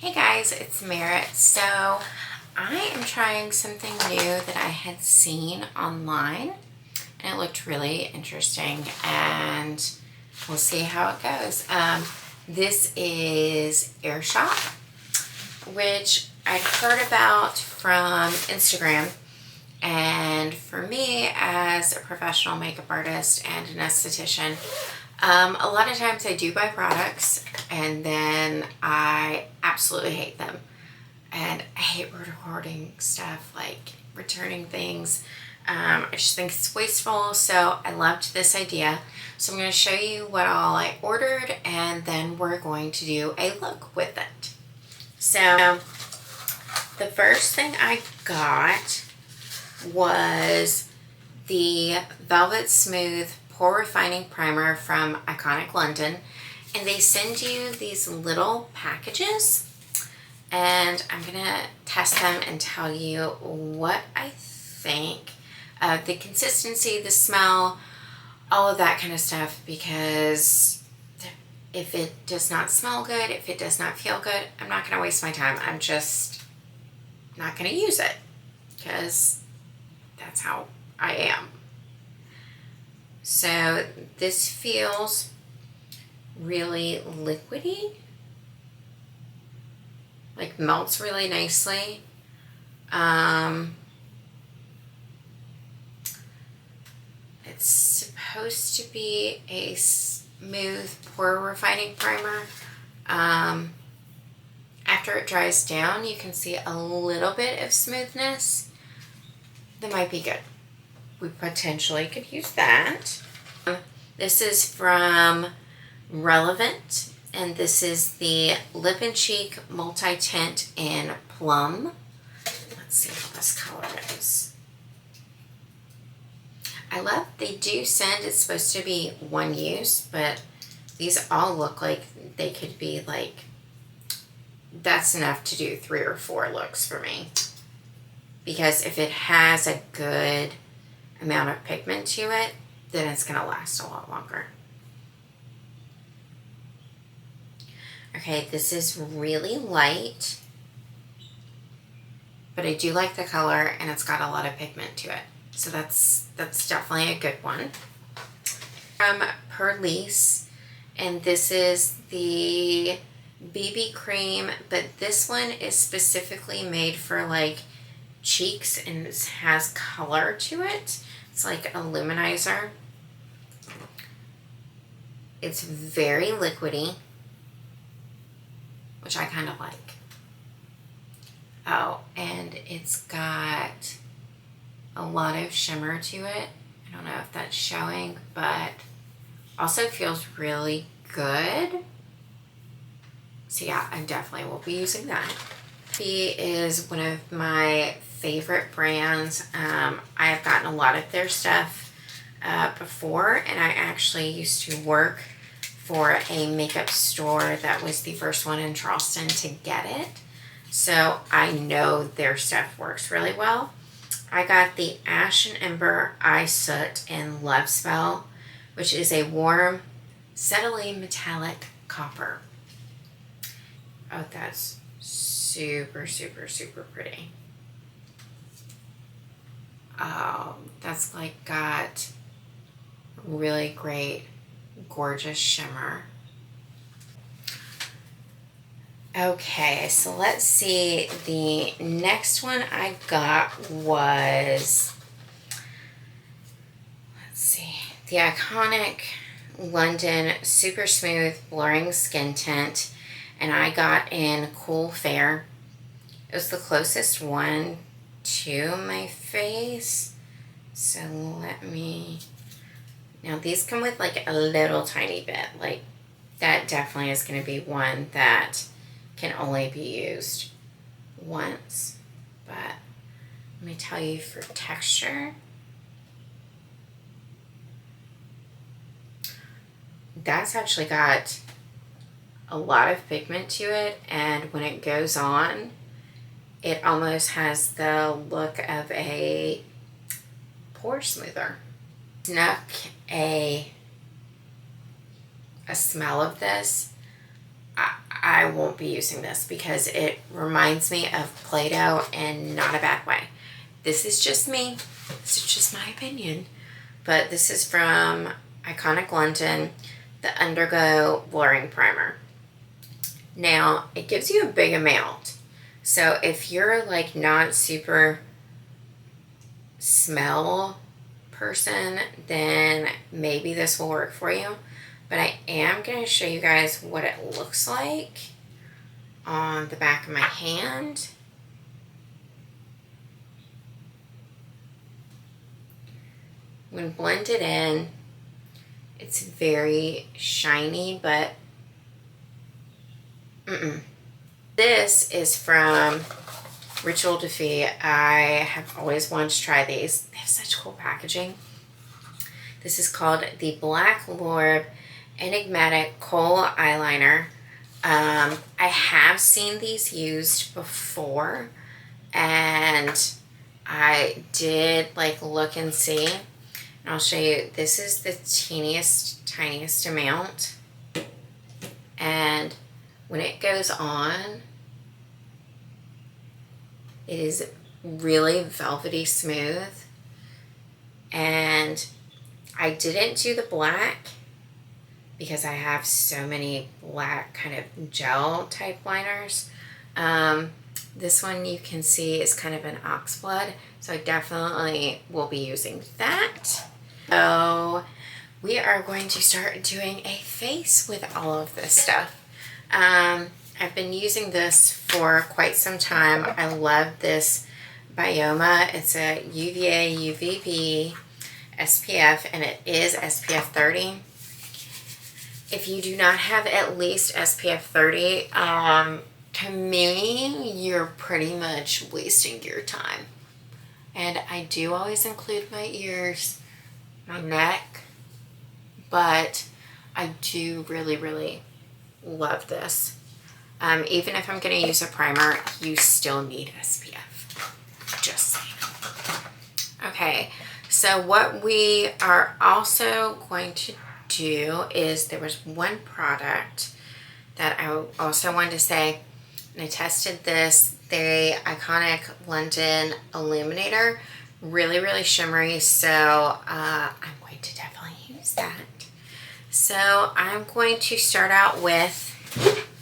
Hey guys, it's Merritt. So I am trying something new that I had seen online and it looked really interesting and we'll see how it goes. This is Airshop, which I'd heard about from Instagram. And for me, as a professional makeup artist and an esthetician, a lot of times I do buy products and then I absolutely hate them. And I hate recording stuff, like returning things. I just think it's wasteful, so I loved this idea. So I'm going to show you what all I ordered and then we're going to do a look with it. So the first thing I got was the Velvet Smooth Pore Refining Primer from Iconic London, and they send you these little packages and I'm gonna test them and tell you what I think of the consistency, the smell, all of that kind of stuff, because if it does not smell good, if it does not feel good, I'm not gonna waste my time. I'm just not gonna use it because that's how I am. So this feels really liquidy, like melts really nicely. It's supposed to be a smooth pore refining primer. After it dries down, you can see a little bit of smoothness. That might be good. We potentially could use that. This is from Rele-Wand, and this is the Lip and Cheek Multi-Tint in Plum. Let's see how this color is. I love, they do send, it's supposed to be one use, but these all look like they could be like, that's enough to do 3 or 4 looks for me. Because if it has a good amount of pigment to it, then it's going to last a lot longer. Okay, this is really light, but I do like the color and it's got a lot of pigment to it. So that's definitely a good one. From Purlisse, and this is the BB cream, but this one is specifically made for like cheeks and it has color to it. It's like a luminizer. It's very liquidy, which I kind of like. Oh, and it's got a lot of shimmer to it. I don't know if that's showing, but also feels really good. So yeah, I definitely will be using that. Fille is one of my favorite brands. I have gotten a lot of their stuff before, and I actually used to work for a makeup store that was the first one in Charleston to get it. So I know their stuff works really well. I got the Ash and Ember Eye Soot in Love Spell, which is a warm, subtly metallic copper. Oh, that's super, super, super pretty. That's like got really great, gorgeous shimmer. Okay, so let's see. The next one I got was, let's see, the Iconic London Super Smooth Blurring Skin Tint, and I got in Cool Fair. It was the closest one to my face. So let me, now these come with like a little tiny bit, like that definitely is going to be one that can only be used once. But let me tell you, for texture, that's actually got a lot of pigment to it, and when it goes on, it almost has the look of a pore smoother. Snuck a smell of this. I won't be using this because it reminds me of Play-Doh and not a bad way. This is just me. This is just my opinion. But this is from Iconic London, the Underglow Blurring Primer. Now, it gives you a big amount. So if you're like not super smell person, then maybe this will work for you. But I am going to show you guys what it looks like on the back of my hand. When blended in, it's very shiny, but This is from Ritual de Fille. I have always wanted to try these. They have such cool packaging. This is called the Black Lorb Enigmatic Kohl Eyeliner. I have seen these used before, and I did like look and see. And I'll show you. This is the tiniest amount, and when it goes on, it is really velvety smooth. And I didn't do the black because I have so many black kind of gel type liners. This one you can see is kind of an oxblood, so I definitely will be using that. So we are going to start doing a face with all of this stuff. I've been using this for quite some time. I love this Bioma. It's a UVA, UVB, SPF, and it is SPF 30. If you do not have at least SPF 30, to me, you're pretty much wasting your time. And I do always include my ears, my neck, but I do really love this. Even if I'm going to use a primer, you still need SPF. Just saying. Okay, so what we are also going to do is, there was one product that I also wanted to say, and I tested this, the Iconic London Illuminator. Really shimmery, so I'm going to definitely use that. So I'm going to start out with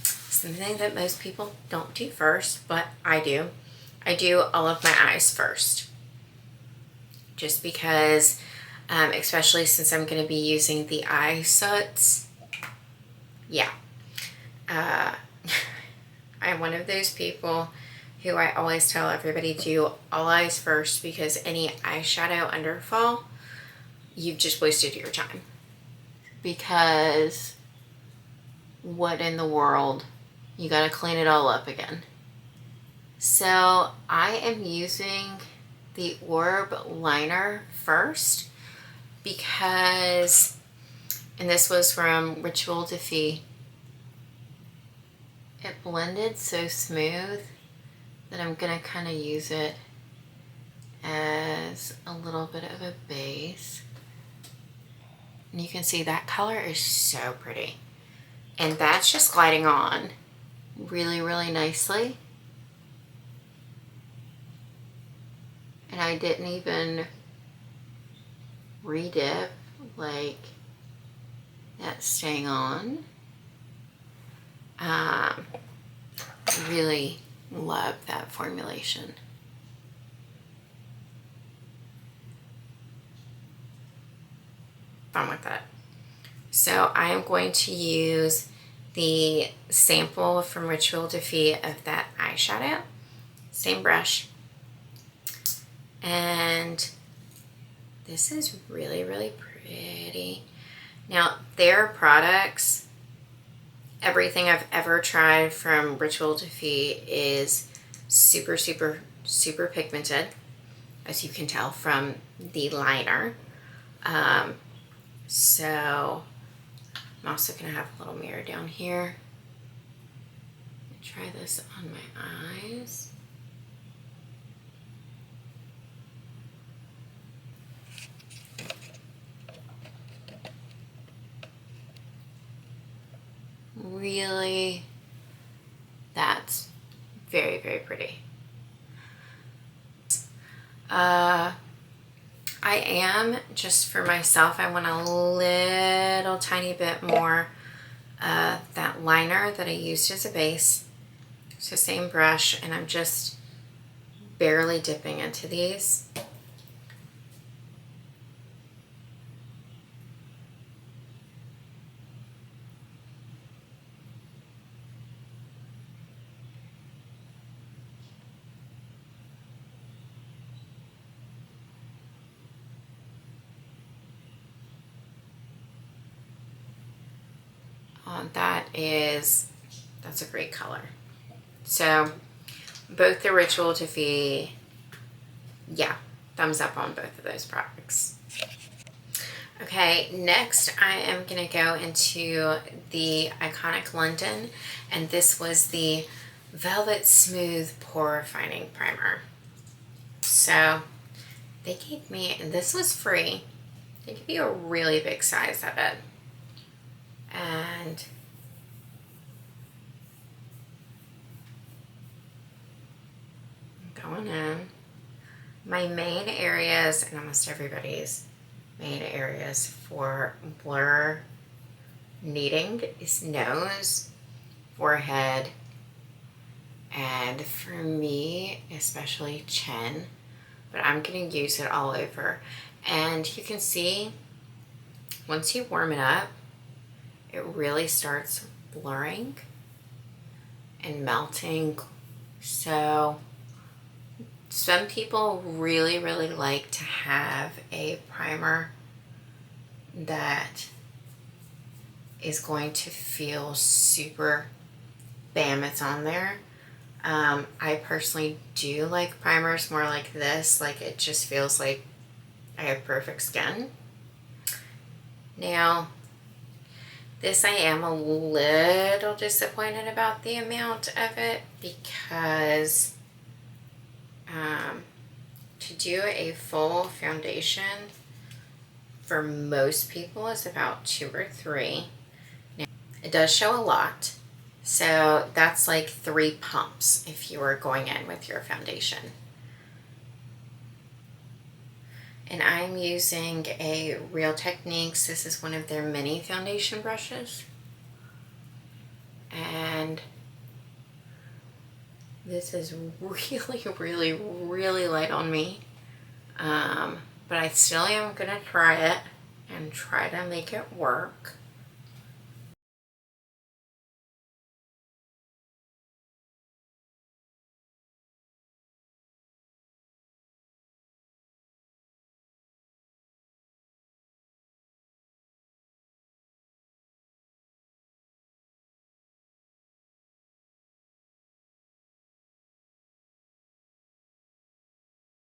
something that most people don't do first, but I do. I do all of my eyes first. Just because, especially since I'm going to be using the eye soots. Yeah. I'm one of those people who I always tell everybody do all eyes first, because any eyeshadow underfall, you've just wasted your time. Because what in the world? You gotta clean it all up again. So I am using the Orb liner first because, and this was from Rituel de Fille, it blended so smooth that I'm gonna kind of use it as a little bit of a base. And you can see that color is so pretty. And that's just gliding on really nicely. And I didn't even re-dip, like that's staying on. Really love that formulation. Fun with that. So I am going to use the sample from Rituel de Fille of that eyeshadow. Same brush. And this is really pretty. Now, their products, everything I've ever tried from Rituel de Fille is super pigmented, as you can tell from the liner. So I'm also going to have a little mirror down here. Try this on my eyes. Really Very, very pretty. I am, just for myself, I want a little tiny bit more that liner that I used as a base. So same brush, and I'm just barely dipping into these. That's a great color. So both the RItuel to Fille, yeah, thumbs up on both of those products. Okay, next I am gonna go into the Iconic London, and this was the Velvet Smooth Pore Refining Primer. So they gave me, and this was free, they give you a really big size of it. And going in. My main areas, and almost everybody's main areas for blur needing, is nose, forehead, and for me, especially chin, but I'm going to use it all over. And you can see, once you warm it up, it really starts blurring and melting. So some people really, really like to have a primer that is going to feel super bam, it's on there. I personally do like primers more like this, like it just feels like I have perfect skin. Now, this I am a little disappointed about the amount of it, because to do a full foundation for most people is about 2 or 3. Now, it does show a lot, so that's like 3 pumps if you are going in with your foundation. And I'm using a Real Techniques. This is one of their mini foundation brushes. And this is really, really, really light on me. But I still am gonna try it and try to make it work.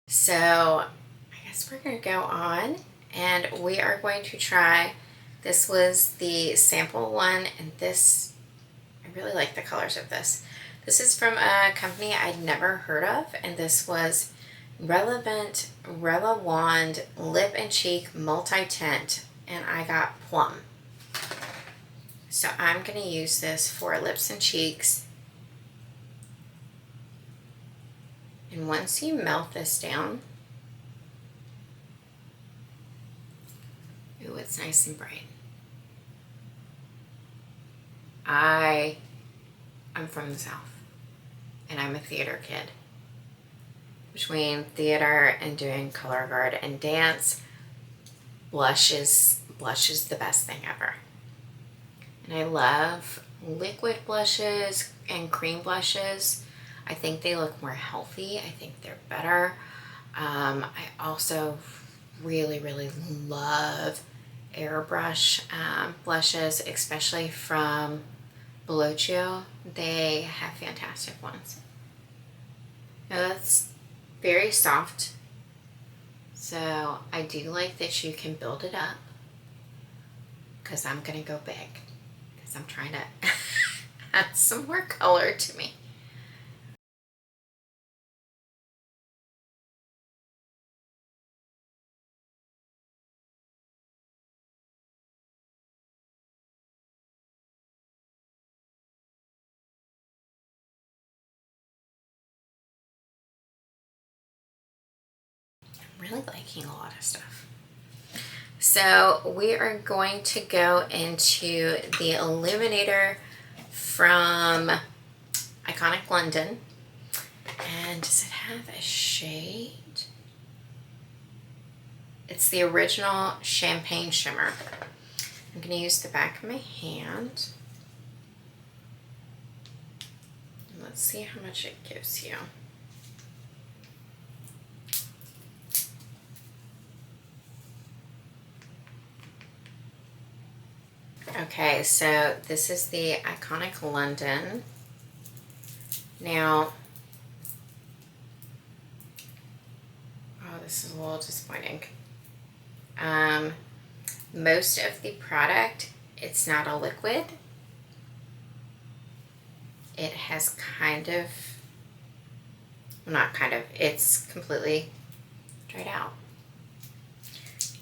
So I guess we're gonna go on, and we are going to try, this was the sample one, and this, I really like the colors of this. This is from a company I'd never heard of, and this was Rele-Wand Lip and Cheek Multi-Tint, and I got Plum. So I'm gonna use this for lips and cheeks. And once you melt this down, ooh, it's nice and bright. I'm from the South, and I'm a theater kid. Between theater and doing color guard and dance, blush is the best thing ever. And I love liquid blushes and cream blushes. I think they look more healthy. I think they're better. I also really, really love airbrush blushes, especially from Bellocchio. They have fantastic ones. Now that's very soft, so I do like that you can build it up, because I'm gonna go big, because I'm trying to add some more color to me. really liking a lot of stuff. So we are going to go into the Illuminator from Iconic London. And does it have a shade? It's the original Champagne Shimmer. I'm going to use the back of my hand. Let's see how much it gives you. Okay, so this is the Iconic London. Now, oh, this is a little disappointing. Most of the product, it's not a liquid. It has kind of, well, not kind of, it's completely dried out.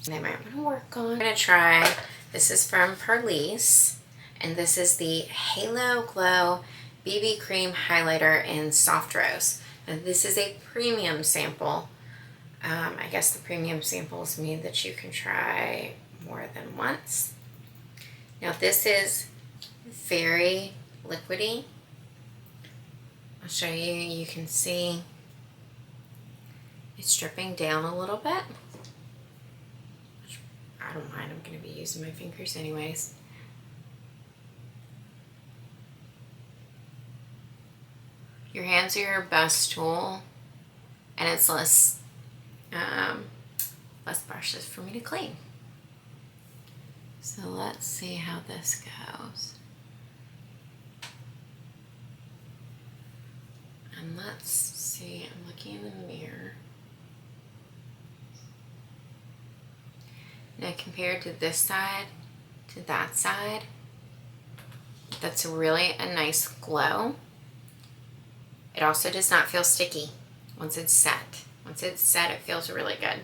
And I might want to work on. I'm going to try, this is from Purlisse, and this is the Halo Glow BB Cream Highlighter in Soft Rose. Now, this is a premium sample. I guess the premium samples mean that you can try more than once. Now this is very liquidy. I'll show you, you can see it's dripping down a little bit. Which I don't mind, I'm going to be using my fingers anyways. Your hands are your best tool, and it's less brushes for me to clean. So let's see how this goes. And let's see, I'm looking in the mirror. Now compared to this side to that side, that's really a nice glow. It also does not feel sticky once it's set. Once it's set, it feels really good.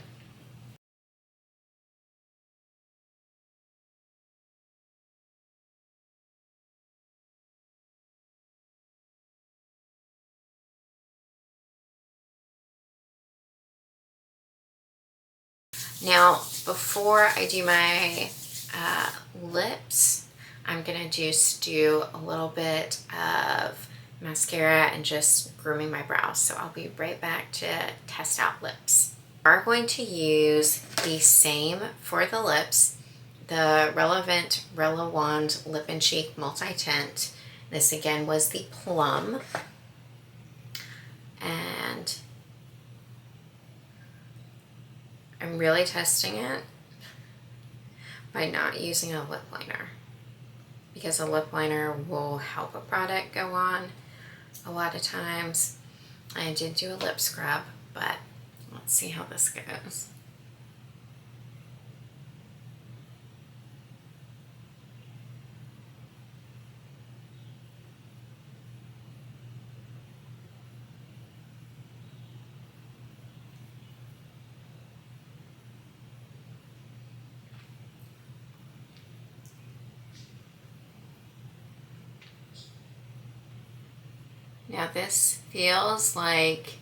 Now, before I do my lips, I'm gonna just do a little bit of mascara and just grooming my brows. So I'll be right back to test out lips. We're going to use the same for the lips, the Rele-Wand Lip and Cheek Multi-Tint. This again was the Plum. And I'm really testing it by not using a lip liner, because a lip liner will help a product go on a lot of times. I did do a lip scrub, but let's see how this goes. Now this feels like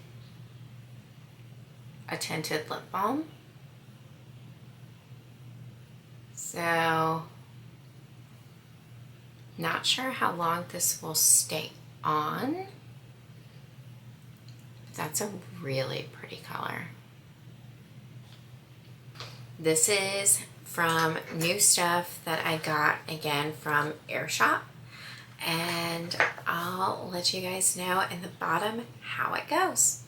a tinted lip balm. So, not sure how long this will stay on. But that's a really pretty color. This is from new stuff that I got again from Airshop. And I'll let you guys know in the bottom how it goes.